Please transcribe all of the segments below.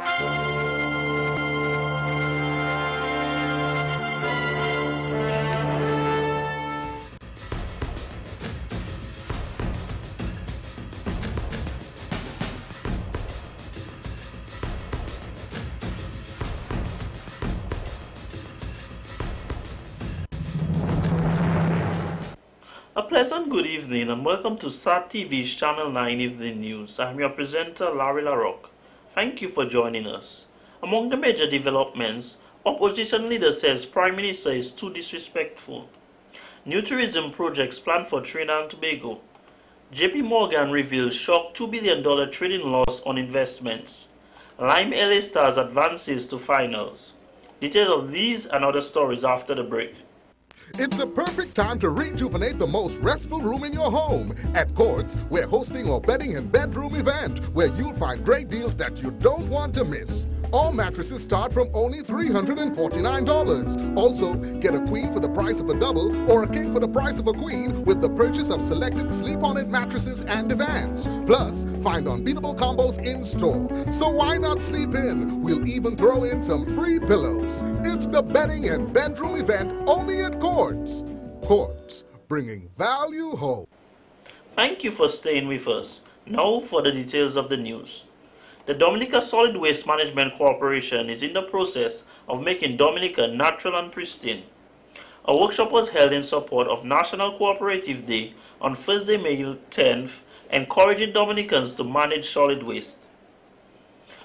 A pleasant good evening and welcome to SAT TV's Channel 9 Evening News. I'm your presenter, Larry LaRocque. Thank you for joining us. Among the major developments, opposition leader says Prime Minister is too disrespectful. New tourism projects planned for Trinidad and Tobago. JP Morgan reveals shock $2 billion trading loss on investments. Lime LA Stars advances to finals. Details of these and other stories after the break. It's a perfect time to rejuvenate the most restful room in your home. At Quartz, we're hosting our bedding and bedroom event where you'll find great deals that you don't want to miss. All mattresses start from only $349. Also, get a queen for the price of a double or a king for the price of a queen with the purchase of selected sleep-on-it mattresses and divans. Plus, find unbeatable combos in store. So why not sleep in? We'll even throw in some free pillows. It's the bedding and bedroom event only at Quartz. Quartz, bringing value home. Thank you for staying with us. Now for the details of the news. The Dominica Solid Waste Management Corporation is in the process of making Dominica natural and pristine. A workshop was held in support of National Cooperative Day on Thursday, May 10th, encouraging Dominicans to manage solid waste.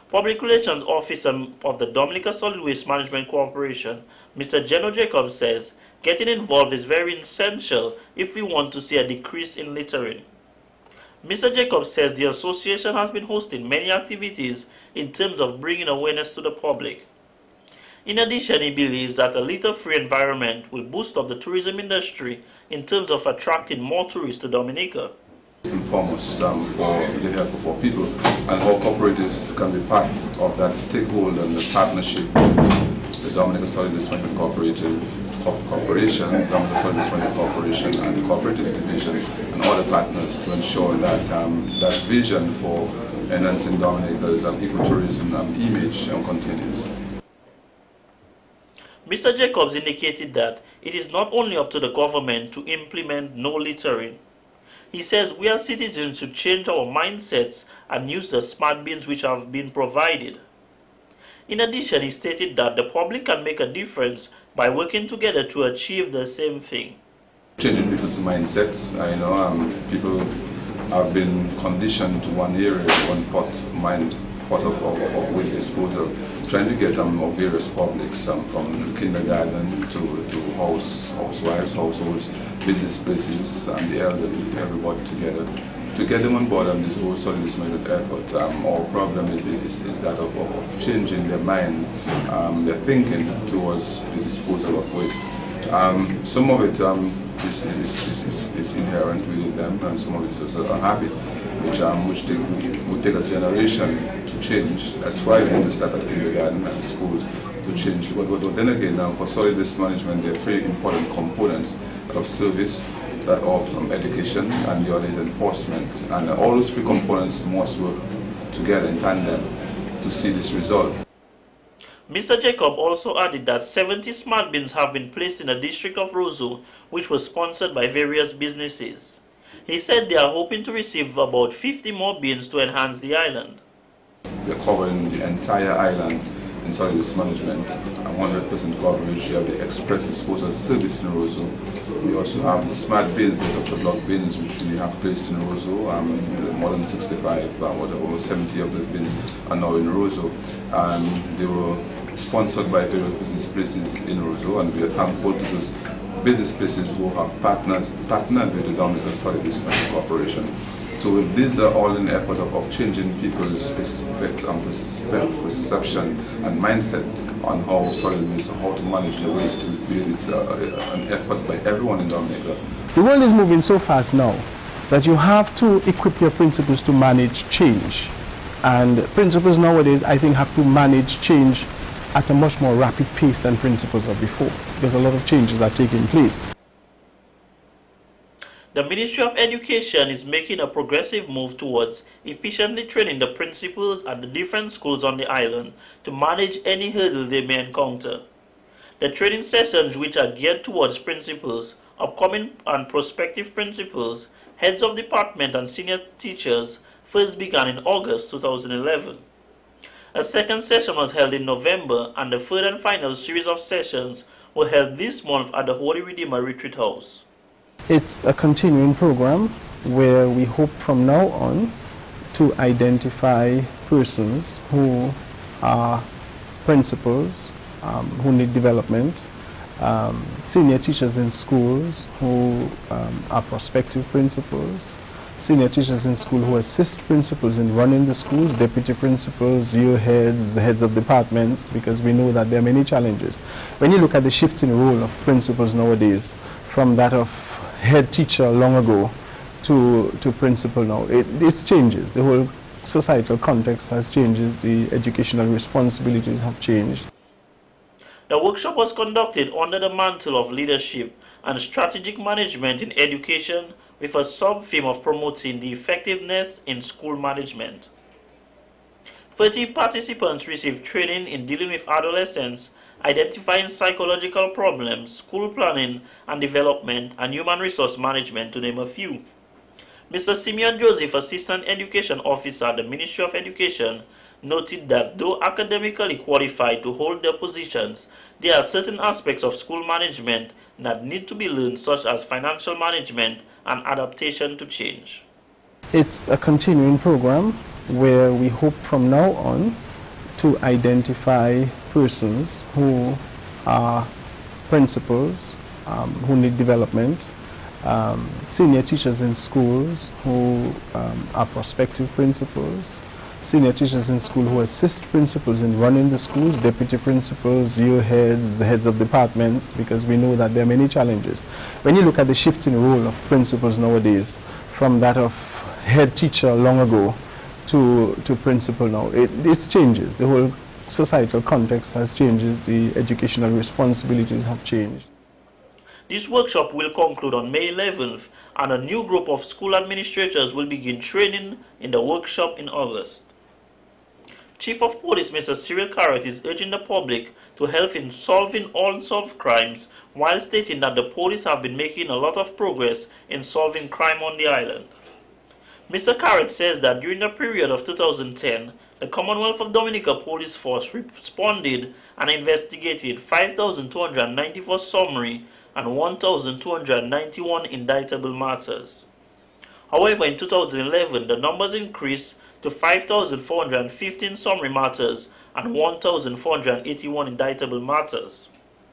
Public Relations Officer of the Dominica Solid Waste Management Corporation, Mr. Geno Jacobs, says getting involved is very essential if we want to see a decrease in littering. Mr. Jacobs says the association has been hosting many activities in terms of bringing awareness to the public. In addition, he believes that a litter-free environment will boost up the tourism industry in terms of attracting more tourists to Dominica. First and foremost, for the health of our people, and how cooperatives can be part of that stakeholder and the partnership, the Dominica Solid Waste Management Corporation, Dominica Solid Waste Management Corporation, and the cooperative division, and other partners to ensure that that vision for enhancing Dominica's ecotourism image continues. Mr. Jacobs indicated that it is not only up to the government to implement no littering. He says we as citizens should change our mindsets and use the smart bins which have been provided. In addition, he stated that the public can make a difference by working together to achieve the same thing. Changing people's mindsets. People have been conditioned to one area, one pot of waste disposal, trying to get various publics from kindergarten to housewives, households, business places, and the elderly, everybody together, to get them on board on this whole solid waste management effort. Our problem is that of changing their mind, their thinking towards the disposal of waste. Some of it is inherent within them, and some of it is a habit which would take a generation to change. That's why we need to start at kindergarten and schools to change. But then again, for solid waste management, there are three important components of service, that of education, and the other is enforcement. And all those three components must work together in tandem to see this result. Mr. Jacob also added that 70 smart bins have been placed in the district of Roseau, which was sponsored by various businesses. He said they are hoping to receive about 50 more bins to enhance the island. We are covering the entire island in solid waste management, 100% coverage. We have the express disposal service in Roseau. We also have the smart bins, the block bins, which we have placed in Roseau. More than 65, over 70 of those bins are now in Roseau. They were sponsored by various business places in Roseau, and we are thankful to those business places who have partnered with the Dominica Solid Waste Management Corporation. So these are all in the effort of changing people's perception and mindset on how solid waste, how to manage the waste. It's an effort by everyone in Dominica. The world is moving so fast now that you have to equip your principals to manage change. And principals nowadays, I think, have to manage change at a much more rapid pace than principals of before, because a lot of changes are taking place. The Ministry of Education is making a progressive move towards efficiently training the principals at the different schools on the island to manage any hurdle they may encounter. The training sessions, which are geared towards principals, upcoming and prospective principals, heads of department and senior teachers, first began in August 2011. A second session was held in November, and the third and final series of sessions were held this month at the Holy Redeemer Retreat House. It's a continuing program where we hope from now on to identify persons who are principals, who need development, senior teachers in schools who are prospective principals, senior teachers in school who assist principals in running the schools, deputy principals, year heads, heads of departments, because we know that there are many challenges. When you look at the shifting role of principals nowadays, from that of head teacher long ago to principal now, it changes. The whole societal context has changed, the educational responsibilities have changed. The workshop was conducted under the mantle of leadership and strategic management in education, with a sub-theme of promoting the effectiveness in school management. 30 participants received training in dealing with adolescents, identifying psychological problems, school planning and development, and human resource management, to name a few. Mr. Simeon Joseph, Assistant Education Officer at the Ministry of Education, noted that though academically qualified to hold their positions, there are certain aspects of school management that need to be learned, such as financial management and adaptation to change. It's a continuing program where we hope from now on to identify persons who are principals, who need development, senior teachers in schools who are prospective principals, senior teachers in school who assist principals in running the schools, deputy principals, year heads, heads of departments, because we know that there are many challenges. When you look at the shifting role of principals nowadays, from that of head teacher long ago to principal now, it changes. The whole societal context has changed, the educational responsibilities have changed. This workshop will conclude on May 11th, and a new group of school administrators will begin training in the workshop in August. Chief of Police Mr. Cyril Carrot is urging the public to help in solving unsolved crimes, while stating that the police have been making a lot of progress in solving crime on the island. Mr. Carrot says that during the period of 2010, the Commonwealth of Dominica Police Force responded and investigated 5,294 summary and 1,291 indictable matters. However, in 2011, the numbers increased to 5,415 summary matters and 1,481 indictable matters.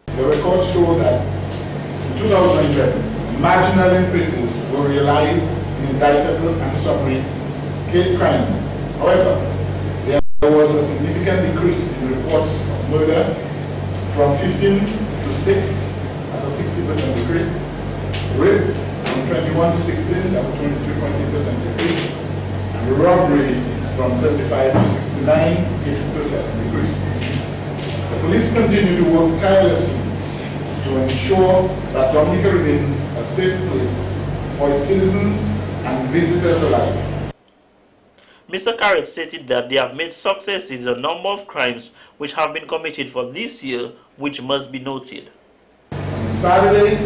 The records show that in 2011, marginal increases were realized in indictable and summary hate crimes. However, there was a significant decrease in reports of murder from 15 to 6, that's a 60% decrease. Rape from 21 to 16, that's a 23.8% decrease. And robbery from 75 to 69, 80% decrease. The police continue to work tirelessly to ensure that Dominica remains a safe place for its citizens and visitors alike. Mr. Carrot stated that they have made successes in a number of crimes which have been committed for this year, which must be noted. On Saturday,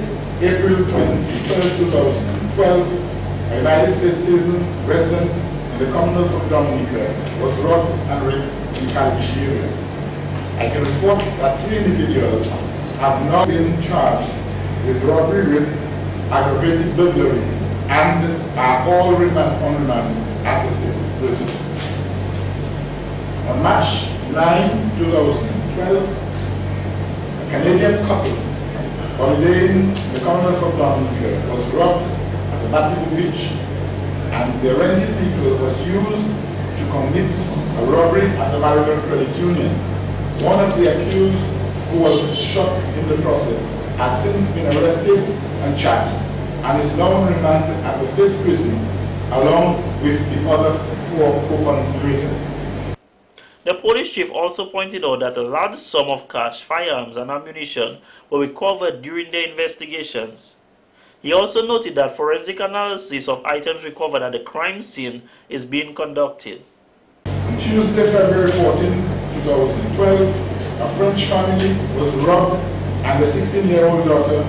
April 21st, 2012, a United States citizen resident in the Commonwealth of Dominica was robbed and raped in Calbishi area. I can report that 3 individuals have now been charged with robbery, rape, aggravated burglary, and are all on remand at the state prison. On March 9, 2012, a Canadian couple holidaying in the Commonwealth of Dominica was robbed at the Battle Beach, and the rented vehicle was used to commit a robbery at the Marigold Credit Union. One of the accused, who was shot in the process, has since been arrested and charged, and is now on remand at the state's prison, along with the other 4 co-conspirators. The police chief also pointed out that a large sum of cash, firearms and ammunition were recovered during the investigations. He also noted that forensic analysis of items recovered at the crime scene is being conducted. On Tuesday, February 14, 2012, a French family was robbed and the 16-year-old daughter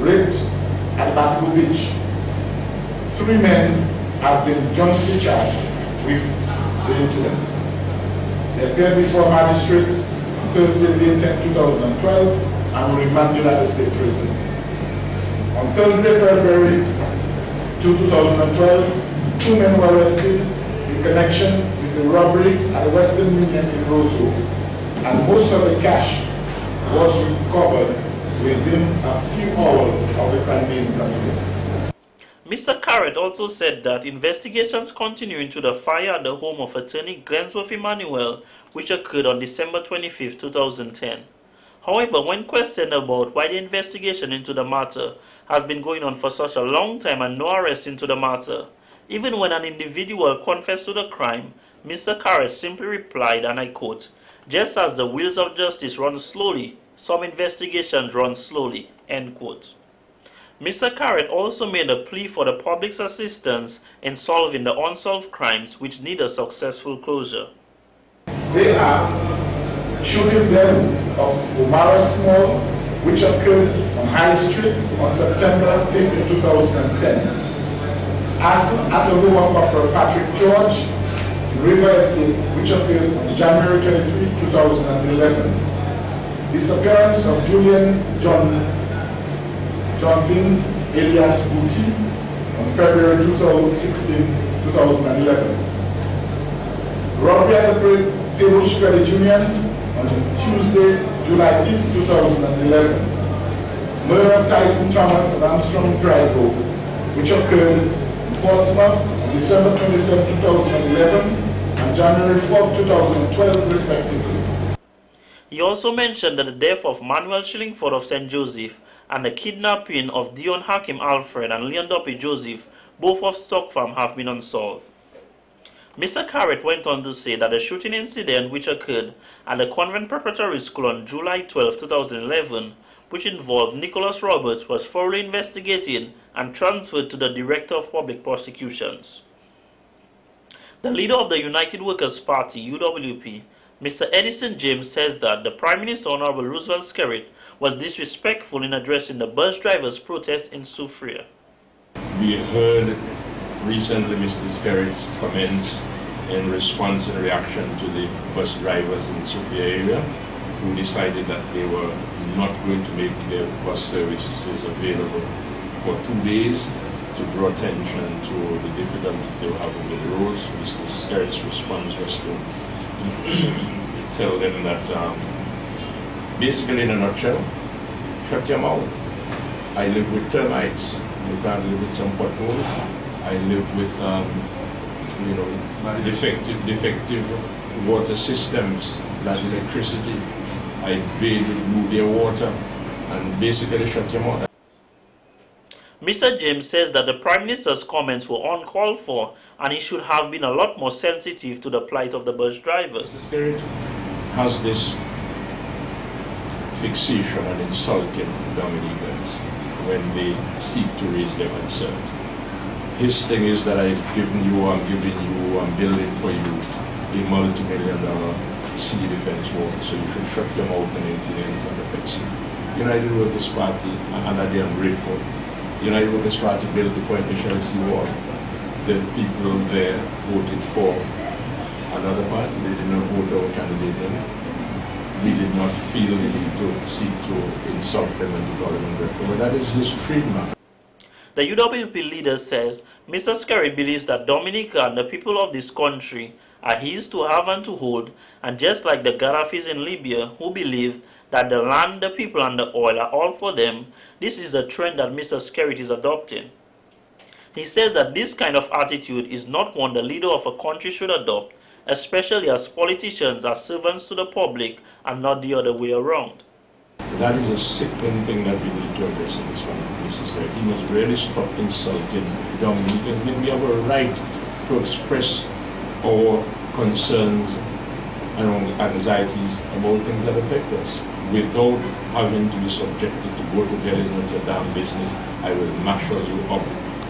raped at Batigo Beach. 3 men have been jointly charged with the incident. They appeared before a magistrate on Thursday, May 10, 2012, and were remanded at the state prison. On Thursday, February 2012, 2 men were arrested in connection with the robbery at the Western Union in Roseau, and most of the cash was recovered within a few hours of the crime being committed. Mr. Carrett also said that investigations continue into the fire at the home of attorney Glensworth Emmanuel, which occurred on December 25, 2010. However, when questioned about why the investigation into the matter has been going on for such a long time and no arrest into the matter, even when an individual confessed to the crime, Mr. Carrett simply replied, and I quote, "Just as the wheels of justice run slowly, some investigations run slowly," end quote. Mr. Carrett also made a plea for the public's assistance in solving the unsolved crimes which need a successful closure. They are shooting death of Omara Small, which occurred on High Street on September 15, 2010. Arson at the home of Corporal Patrick George in River Estate, which occurred on January 23, 2011. Disappearance of Julian John Finn alias Booty on February 2016, 2011. Robbery at the Perush Credit Union on Tuesday, July 5, 2011. Murder of Tyson Thomas and Armstrong Drygo, which occurred in Portsmouth on December 27, 2011 and January 4, 2012, respectively. He also mentioned that the death of Manuel Shillingford of St. Joseph and the kidnapping of Dion Hakim Alfred and Leon Duppy Joseph, both of Stock Farm, have been unsolved. Mr. Carrett went on to say that the shooting incident which occurred at the Convent Preparatory School on July 12, 2011, which involved Nicholas Roberts, was thoroughly investigated and transferred to the Director of Public Prosecutions. The leader of the United Workers' Party, UWP, Mr. Edison James, says that the Prime Minister, Honorable Roosevelt Skerrit, was disrespectful in addressing the bus drivers' protest in Soufriere. We heard recently Mr. Skerrit's comments in response and reaction to the bus drivers in the Soufriere area, who decided that they were not going to make their bus services available for 2 days to draw attention to the difficulties they were having with the roads. Mr. Skerrit's response was to tell them that basically, in a nutshell, shut your mouth. I live with termites. You can't live with some potholes. I live with, defective water systems, that is electricity. I bathe with Nubia water, and basically shut your mouth. Mr. James says that the Prime Minister's comments were uncalled for and he should have been a lot more sensitive to the plight of the bus drivers. Mr. Skerrit has this fixation on insulting Dominicans when they seek to raise their concerns. His thing is that I'm building for you a multi-million-dollar sea defense wall, so you should shut your mouth on anything else that affects you. United Workers' Party, and they are grateful. United Workers' Party built the Point Michel Sea wall. The people there voted for another party. They did not vote our candidate. We did not feel the need to seek to insult them and to call them ungrateful. But that is his trademark. The UWP leader says Mr. Skerrit believes that Dominica and the people of this country are his to have and to hold, and just like the Gaddafis in Libya who believe that the land, the people and the oil are all for them, this is the trend that Mr. Skerrit is adopting. He says that this kind of attitude is not one the leader of a country should adopt, especially as politicians are servants to the public and not the other way around. That is a sickening thing that we need to address in this one, Mrs. Skerrit. He must really stop insulting Dominicans. We have a right to express our concerns and anxieties about things that affect us without having to be subjected to go to hell is not your damn business. I will marshal you up,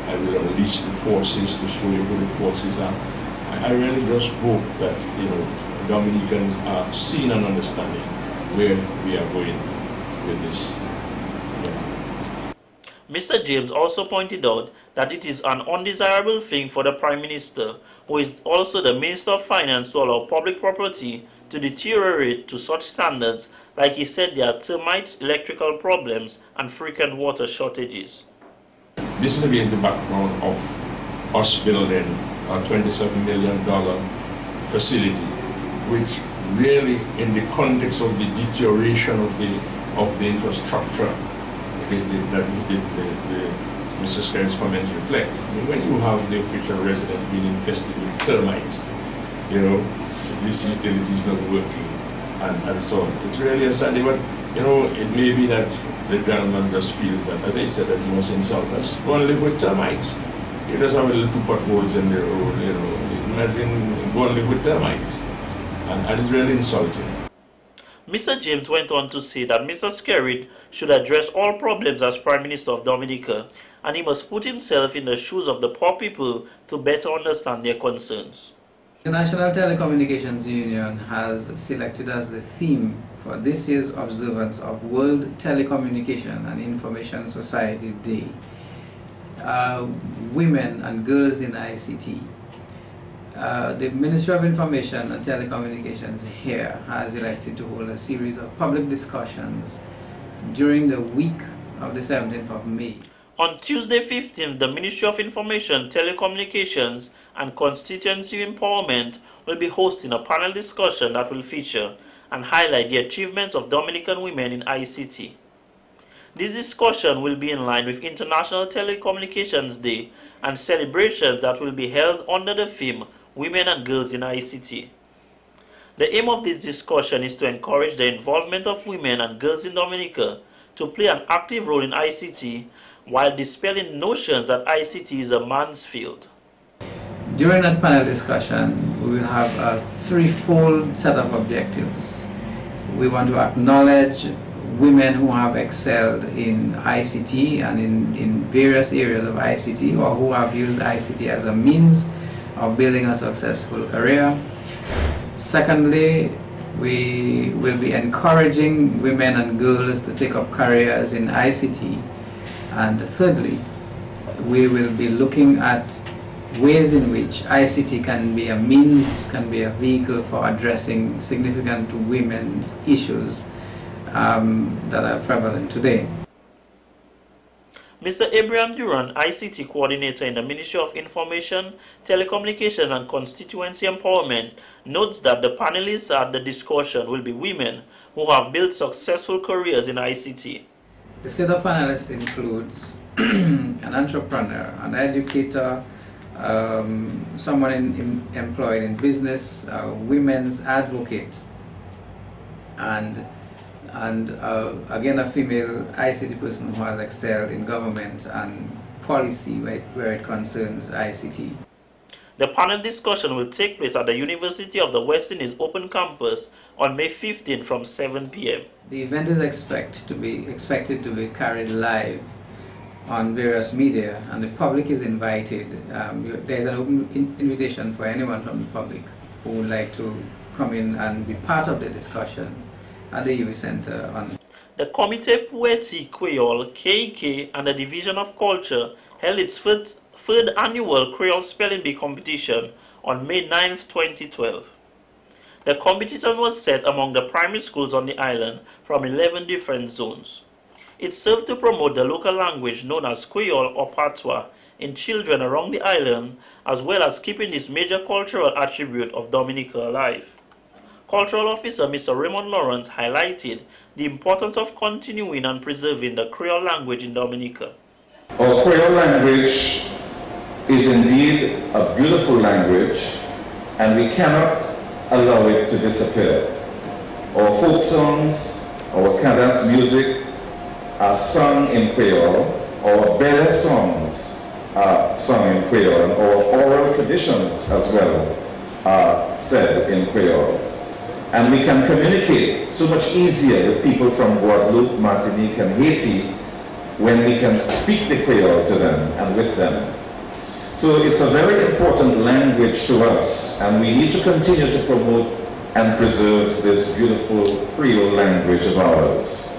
I will unleash the forces to show you who the forces are. I really just hope that, you know, Dominicans are seeing and understanding where we are going with this. Mr. James also pointed out that it is an undesirable thing for the Prime Minister, who is also the Minister of Finance, to allow public property to deteriorate to such standards. Like he said, there are termites, electrical problems, and frequent water shortages. This is against the background of us building a $27 million facility, which really, in the context of the deterioration of the infrastructure that Mr. Skerritt's comments reflect. I mean, when you have the official residence being infested with termites, you know, this utility is not working, and so on. It's really a sad day, but you know, it may be that the gentleman just feels that, as I said, that he must insult us. Go and live with termites. You just have a little 2 potholes in the road, you know. Imagine go and live with termites. And it's really insulting. Mr. James went on to say that Mr. Skerritt should address all problems as Prime Minister of Dominica, and he must put himself in the shoes of the poor people to better understand their concerns. The National Telecommunications Union has selected as the theme for this year's observance of World Telecommunication and Information Society Day, Women and Girls in ICT. The Ministry of Information and Telecommunications here has elected to hold a series of public discussions during the week of the 17th of May. On Tuesday 15th, the Ministry of Information, Telecommunications and Constituency Empowerment will be hosting a panel discussion that will feature and highlight the achievements of Dominican women in ICT. This discussion will be in line with International Telecommunications Day and celebrations that will be held under the theme Women and Girls in ICT. The aim of this discussion is to encourage the involvement of women and girls in Dominica to play an active role in ICT while dispelling notions that ICT is a man's field. During that panel discussion, we will have a threefold set of objectives. We want to acknowledge women who have excelled in ICT and in various areas of ICT, or who have used ICT as a means of building a successful career. Secondly, we will be encouraging women and girls to take up careers in ICT. And thirdly, we will be looking at ways in which ICT can be a means, can be a vehicle for addressing significant women's issues that are prevalent today. Mr. Abraham Duran, ICT Coordinator in the Ministry of Information, Telecommunication and Constituency Empowerment, notes that the panelists at the discussion will be women who have built successful careers in ICT. The set of panelists includes an entrepreneur, an educator, someone employed in business, a women's advocate, and again a female ICT person who has excelled in government and policy where it concerns ICT. The panel discussion will take place at the University of the West Indies Open Campus on May 15 from 7 p.m. The event is expected to be carried live on various media, and the public is invited. There is an open invitation for anyone from the public who would like to come in and be part of the discussion at the UWI Center. The Comité Poétique Creole, KK, and the Division of Culture held its third annual Crayon Spelling Bee competition on May 9, 2012. The competition was set among the primary schools on the island from 11 different zones. It served to promote the local language known as Creole or Patois in children around the island, as well as keeping this major cultural attribute of Dominica alive. Cultural Officer Mr. Raymond Lawrence highlighted the importance of continuing and preserving the Creole language in Dominica. Our Creole language is indeed a beautiful language, and we cannot allow it to disappear. Our folk songs, our cadence music are sung in Creole, our belle songs are sung in Creole, and our oral traditions as well are said in Creole. And we can communicate so much easier with people from Guadeloupe, Martinique, and Haiti when we can speak the Creole to them and with them. So it's a very important language to us, and we need to continue to promote and preserve this beautiful Creole language of ours.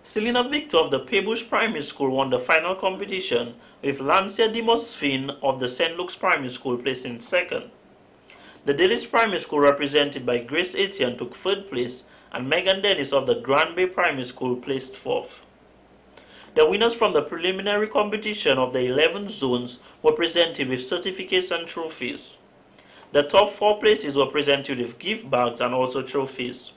Selena Victor of the Paybush Primary School won the final competition, with Lancia Demosphine of the St. Luke's Primary School placing second. The Dillis Primary School, represented by Grace Etienne, took third place, and Megan Dennis of the Grand Bay Primary School placed fourth. The winners from the preliminary competition of the 11 zones were presented with certificates and trophies. The top 4 places were presented with gift bags and also trophies.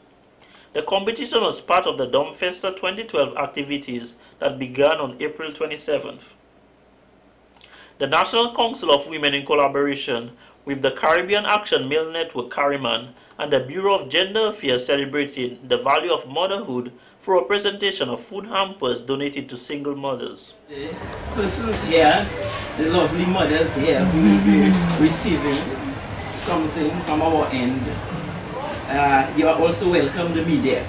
The competition was part of the Domfesta 2012 activities that began on April 27th. The National Council of Women, in collaboration with the Caribbean Action Male Network Cariman and the Bureau of Gender Affairs, celebrated the value of motherhood through a presentation of food hampers donated to single mothers. The persons here, the lovely mothers here, who will be receiving something from our end. You are also welcome, the media.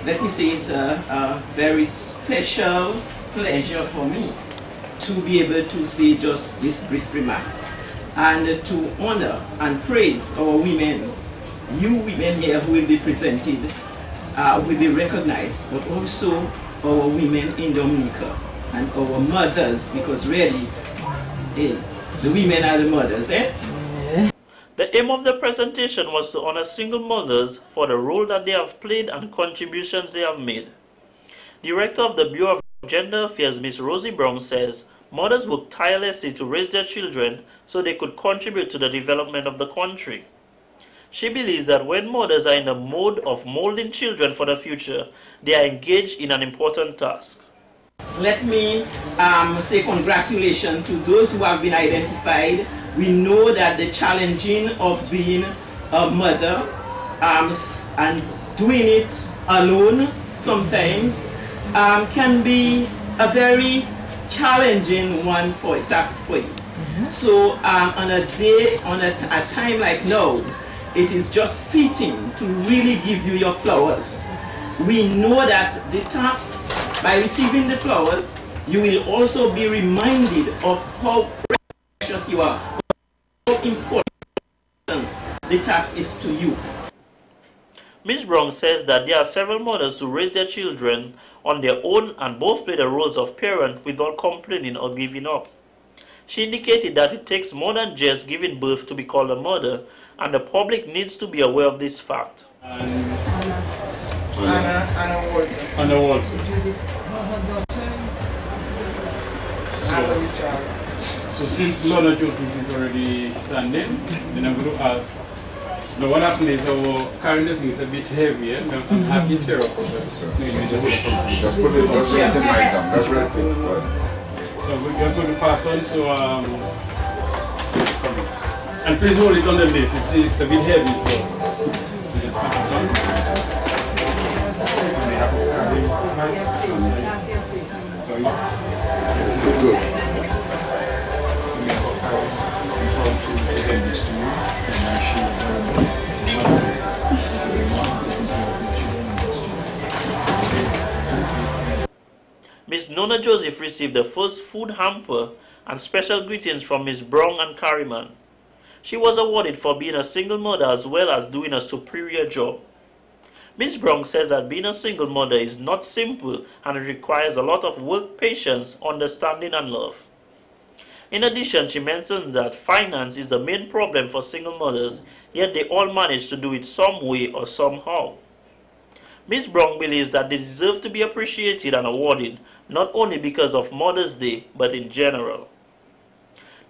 Let me say it's a very special pleasure for me to be able to say just this brief remark and to honor and praise our women. You women here who will be presented will be recognized, but also our women in Dominica and our mothers, because really the women are the mothers. The aim of the presentation was to honor single mothers for the role that they have played and contributions they have made. Director of the Bureau of Gender Affairs, Ms. Rosie Brown, says mothers work tirelessly to raise their children so they could contribute to the development of the country. She believes that when mothers are in the mode of molding children for the future, they are engaged in an important task. Let me say congratulations to those who have been identified. We know that the challenging of being a mother and doing it alone sometimes can be a very challenging one for a task for you. So on a day, on a time like now, it is just fitting to really give you your flowers. We know that the task, by receiving the flowers, you will also be reminded of how precious you are, how important the task is to you. Ms. Brown says that there are several mothers who raise their children on their own and both play the roles of parent without complaining or giving up. She indicated that it takes more than just giving birth to be called a mother, and the public needs to be aware of this fact. Anna Walton. So since Lorna Joseph is already standing, then I'm going to ask. Now what happened is our current thing is a bit heavier. I'm happy to Just put it, just rest the mic down. Just rest it. So we're just going to pass on to and please hold it on the lip. You see, it's a bit heavy, so just pass it on. On behalf of sorry. This is good. Ms. Nona Joseph received the first food hamper and special greetings from Ms. Brown and Carriman. She was awarded for being a single mother as well as doing a superior job. Ms. Brown says that being a single mother is not simple and it requires a lot of work, patience, understanding and love. In addition, she mentions that finance is the main problem for single mothers, yet they all manage to do it some way or somehow. Ms. Brown believes that they deserve to be appreciated and awarded, not only because of Mother's Day, but in general.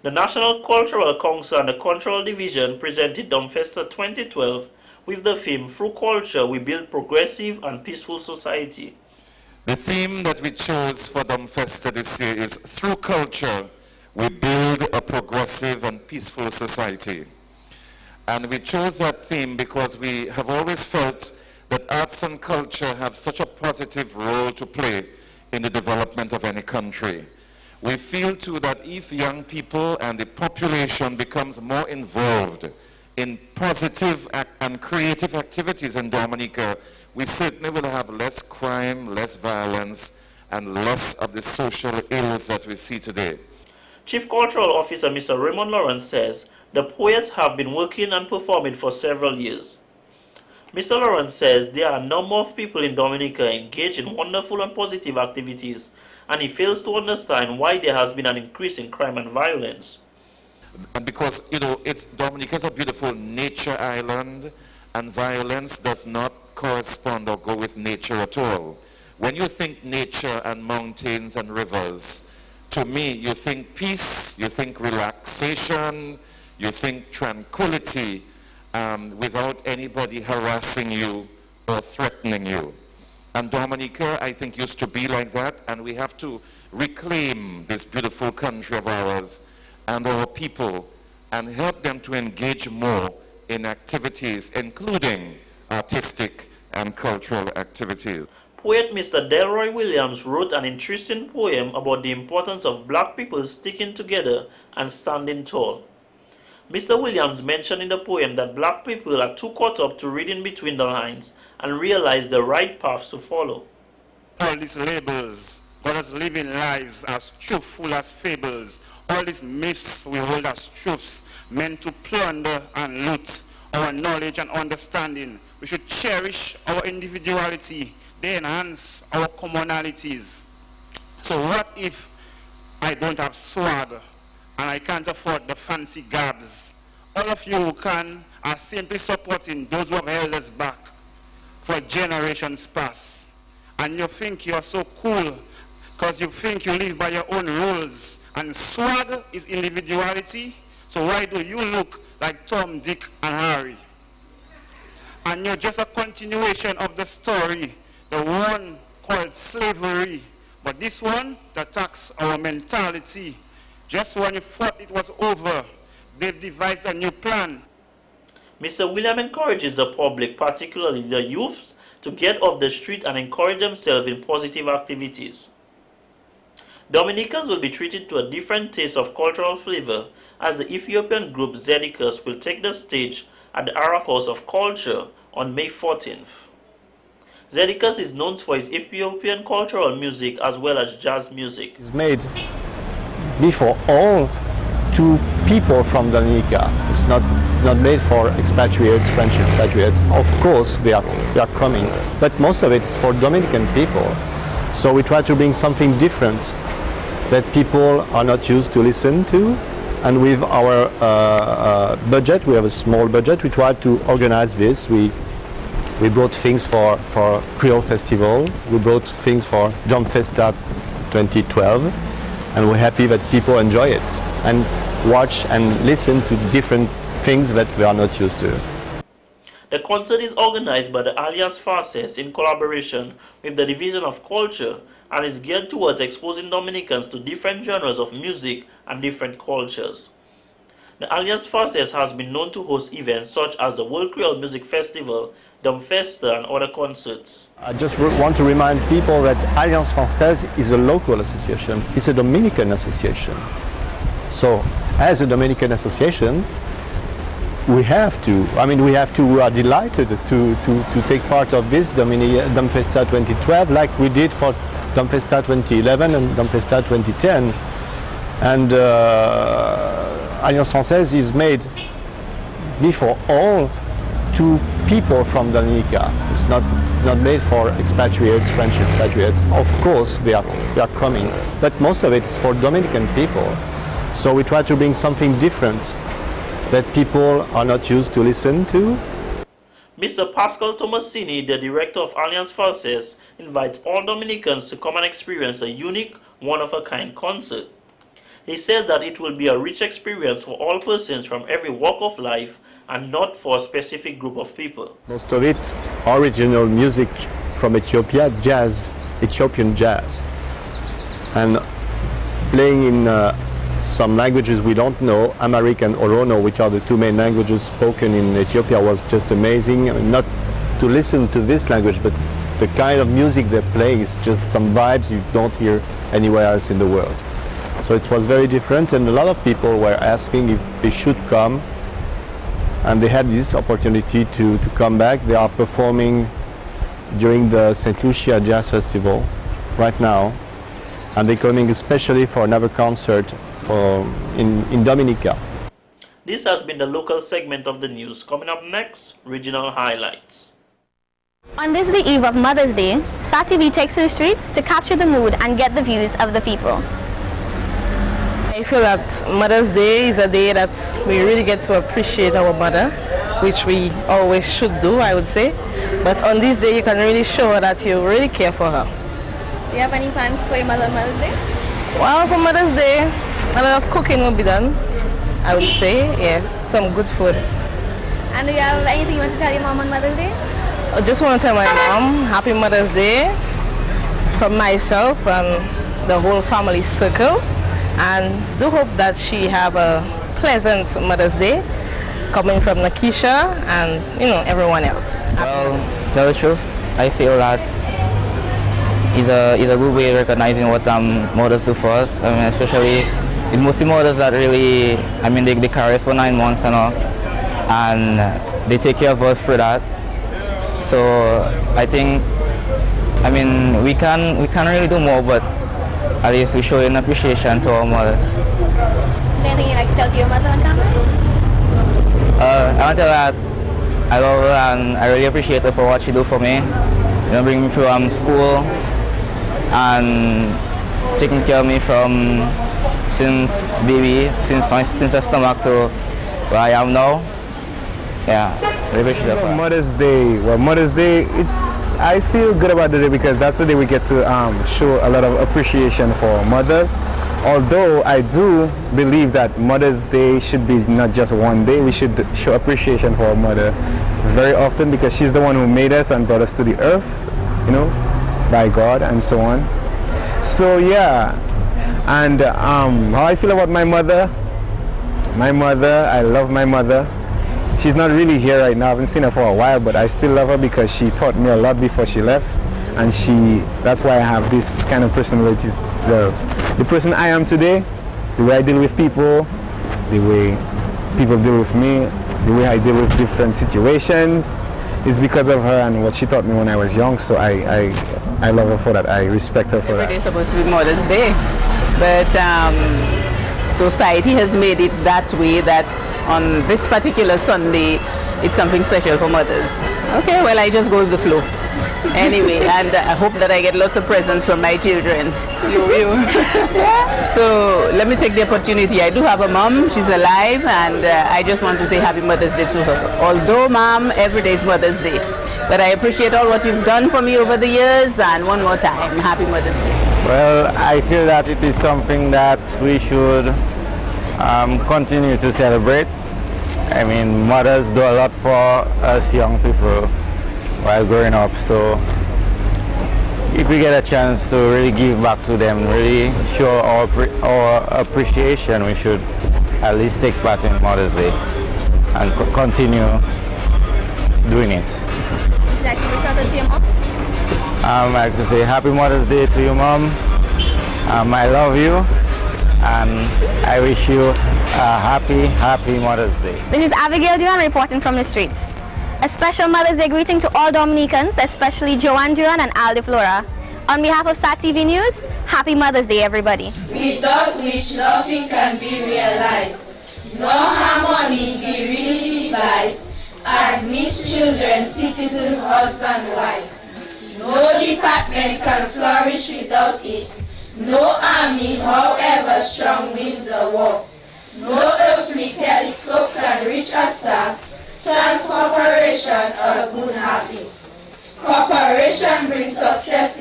The National Cultural Council and the Cultural Division presented Domfesta 2012 with the theme, "Through Culture, we build progressive and peaceful society." The theme that we chose for Domfesta this year is "Through Culture, we build a progressive and peaceful society." And we chose that theme because we have always felt that arts and culture have such a positive role to play in the development of any country. We feel too that if young people and the population becomes more involved in positive and creative activities in Dominica, we certainly will have less crime, less violence, and less of the social ills that we see today. Chief Cultural Officer Mr. Raymond Lawrence says the poets have been working and performing for several years. Mr. Lawrence says there are a number of people in Dominica engaged in wonderful and positive activities, and he fails to understand why there has been an increase in crime and violence. And because, you know, Dominica is a beautiful nature island, and violence does not correspond or go with nature at all. When you think nature and mountains and rivers, to me, you think peace, you think relaxation, you think tranquility, without anybody harassing you or threatening you. And Dominica, I think, used to be like that, and we have to reclaim this beautiful country of ours and our people and help them to engage more in activities, including artistic and cultural activities. Poet Mr. Delroy Williams wrote an interesting poem about the importance of black people sticking together and standing tall. Mr. Williams mentioned in the poem that black people are too caught up to reading between the lines and realize the right paths to follow. All these labels, God is living lives as truthful as fables. All these myths we hold as truths, meant to plunder and loot our knowledge and understanding. We should cherish our individuality. They enhance our commonalities. So what if I don't have swag and I can't afford the fancy gabs? All of you who can are simply supporting those who have held us back for generations past. And you think you are so cool because you think you live by your own rules. And swag is individuality. So why do you look like Tom, Dick, and Harry? And you're just a continuation of the story, the one called slavery. But this one attacks our mentality. Just when you thought it was over, they've devised a new plan. Mr. William encourages the public, particularly the youth, to get off the street and encourage themselves in positive activities. Dominicans will be treated to a different taste of cultural flavor as the Ethiopian group Zedicus will take the stage at the Aracos of Culture on May 14th. Zedicus is known for its Ethiopian cultural music as well as jazz music. It's made before all to people from Dominica. It's not made for expatriates, French expatriates. Of course, they are coming, but most of it is for Dominican people. So we try to bring something different that people are not used to listen to. And with our budget, we have a small budget, we try to organize this. We brought things for Creole Festival, we brought things for Jump Festa 2012, and we're happy that people enjoy it and watch and listen to different things that they are not used to. The concert is organized by the Alliance Francaise in collaboration with the Division of Culture and is geared towards exposing Dominicans to different genres of music and different cultures. The Alliance Francaise has been known to host events such as the World Creole Music Festival, Festa, and other concerts. I just want to remind people that Alliance Francaise is a local association. It's a Dominican association. So, as a Dominican association, we are delighted to take part of this Festa 2012 like we did for Festa 2011 and Festa 2010. And Alliance Francaise is made before all to people from Dominica. It's not made for expatriates, French expatriates. Of course, they are coming, but most of it is for Dominican people. So we try to bring something different that people are not used to listen to. Mr. Pascal Tomasini, the director of Alliance Francaise, invites all Dominicans to come and experience a unique, one-of-a-kind concert. He says that it will be a rich experience for all persons from every walk of life and not for a specific group of people. Most of it, original music from Ethiopia, jazz, Ethiopian jazz. And playing in some languages we don't know, Amharic and Orono, which are the two main languages spoken in Ethiopia, was just amazing. I mean, not to listen to this language, but the kind of music they're playing is just some vibes you don't hear anywhere else in the world. So it was very different, and a lot of people were asking if they should come, and they had this opportunity to come back. They are performing during the St. Lucia Jazz Festival right now, and they're coming especially for another concert in Dominica. This has been the local segment of the news. Coming up next, regional highlights. On this, the eve of Mother's Day, SAT-TV takes to the streets to capture the mood and get the views of the people. I feel that Mother's Day is a day that we really get to appreciate our mother, which we always should do, I would say. But on this day, you can really show that you really care for her. Do you have any plans for your mother on Mother's Day? Well, for Mother's Day, a lot of cooking will be done, I would say. Yeah, some good food. And do you have anything you want to tell your mom on Mother's Day? I just want to tell my mom Happy Mother's Day from myself and the whole family circle, and do hope that she have a pleasant Mother's Day coming from Nakisha and everyone else. Well, tell the truth, I feel that it's a good way of recognizing what mothers do for us. I mean, especially it's mostly mothers that really, they carry us for 9 months and all, and they take care of us for that. So I think, we can really do more, but at least we show an appreciation to our mothers. Is there anything you'd like to tell to your mother on camera? I want to tell her that I love her and I really appreciate her for what she do for me. Bringing me through school and taking care of me from since the stomach to where I am now. Yeah, really appreciate her for that. Mother's Day. Well, Mother's Day, I feel good about the day because that's the day we get to show a lot of appreciation for mothers. Although I do believe that Mother's Day should be not just one day, we should show appreciation for our mother very often because she's the one who made us and brought us to the earth, by God and so on. So yeah, and how I feel about my mother, I love my mother. She's not really here right now, I haven't seen her for a while, but I still love her because she taught me a lot before she left, and that's why I have this kind of personality. The person I am today, the way I deal with people, the way people deal with me, the way I deal with different situations, is because of her and what she taught me when I was young. So I love her for that. I respect her for that. Every day is supposed to be Mother's Day, but society has made it that way that on this particular Sunday, it's something special for mothers. Okay, well, I just go with the flow. Anyway, and I hope that I get lots of presents from my children. Yeah. So let me take the opportunity. I do have a mom, she's alive, and I just want to say Happy Mother's Day to her. Although, Mom, every day is Mother's Day. But I appreciate all what you've done for me over the years, and one more time, Happy Mother's Day. Well, I feel that it is something that we should continue to celebrate. Mothers do a lot for us young people while growing up, so if we get a chance to really give back to them, really show our appreciation, we should at least take part in Mother's Day and continue doing it. I'd like to say Happy Mother's Day to you, Mom. I love you, and I wish you a happy Mother's Day. This is Abigail Duran reporting from the streets. A special Mother's Day greeting to all Dominicans, especially Joanne Duran and Al De Flora. On behalf of SAT-TV News, Happy Mother's Day, everybody. Without which nothing can be realized. No harmony be really devised. Admits children, citizens, husband, wife. No department can flourish without it. No army, however strong, wins the war. No earthly telescope can reach a star. Sans cooperation or good habits. Cooperation brings success